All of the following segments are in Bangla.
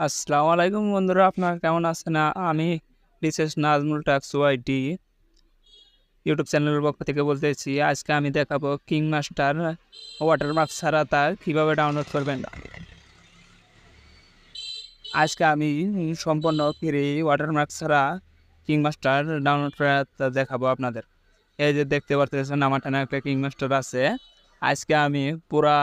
আসসালামু আলাইকুম বন্ধুরা, আপনারা কেমন আছেন? আমি বিশেষ নাজমুল টাকসু আইটি ইউটিউব চ্যানেলের পক্ষ থেকে বলতেছি। আজকে আমি দেখাবো কিং মাস্টার ওয়াটারমার্ক ছাড়া তা কীভাবে ডাউনলোড করবেন। আজকে আমি সম্পূর্ণ ফ্রি ওয়াটারমার্ক ছাড়া কিং মাস্টার ডাউনলোড করে দেখাবো আপনাদের। এই যে দেখতে পারতেছেন আমার এখানে একটা কিং মাস্টার আছে। আজকে আমি পুরা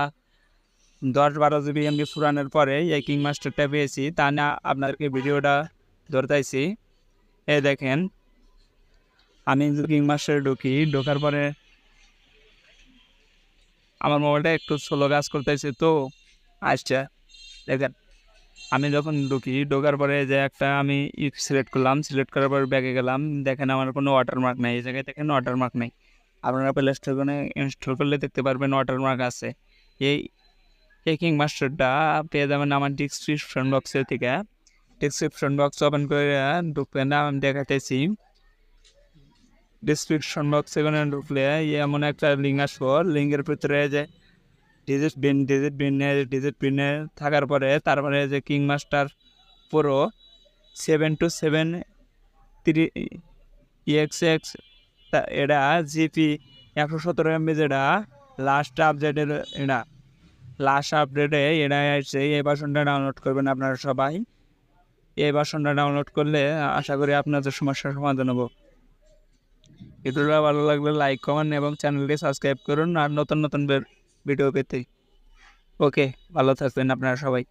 10-12 জিবি এমবি ফুরানোর পরে এই কিং মাস্টারটা পেয়েছি, তা না আপনাদেরকে ভিডিওটা ধরতেছি। এই দেখেন, আমি কিং মাস্টারে ঢোকার পরে আমার মোবাইলটা একটু স্লো কাজ করতেছে, তো আচ্ছা দেখেন, আমি যখন ঢোকার পরে যে একটা আমি সিলেক্ট করলাম, সিলেক্ট করার পর ব্যাগে গেলাম, দেখেন আমার কোনো ওয়াটারমার্ক নেই। এই জায়গায় দেখেন ওয়াটারমার্ক নেই। আপনারা প্লে স্টোরে ইনস্টল করলে দেখতে পারবেন ওয়াটারমার্ক আছে। এই এই কিং মাস্টারটা পেয়ে যাবেন আমার ডিসক্রিপশন বক্সের থেকে। ডিসক্রিপশন বক্স ওপেন করে ঢুকবেন, আমি দেখাতেছি। ডিসক্রিপশন বক্সে ঢুকলে এমন একটা লিঙ্ক আসবো, লিঙ্কের ভিতরে যে ডিজিট পিনে থাকার পরে তারপরে যে কিং মাস্টার প্রো 727 এটা জিপি 117 MB, যেটা লাস্ট আপডেটের, এটা আসছে। এই ভার্সনটা ডাউনলোড করবেন আপনারা সবাই। এই ভার্সনটা ডাউনলোড করলে আশা করি আপনাদের সমস্যার সমাধান হবো। ভিডিওটা ভালো লাগলে লাইক, কমেন্ট এবং চ্যানেলটি সাবস্ক্রাইব করুন আর নতুন নতুন ভিডিও পেতে। ওকে, ভালো থাকবেন আপনারা সবাই।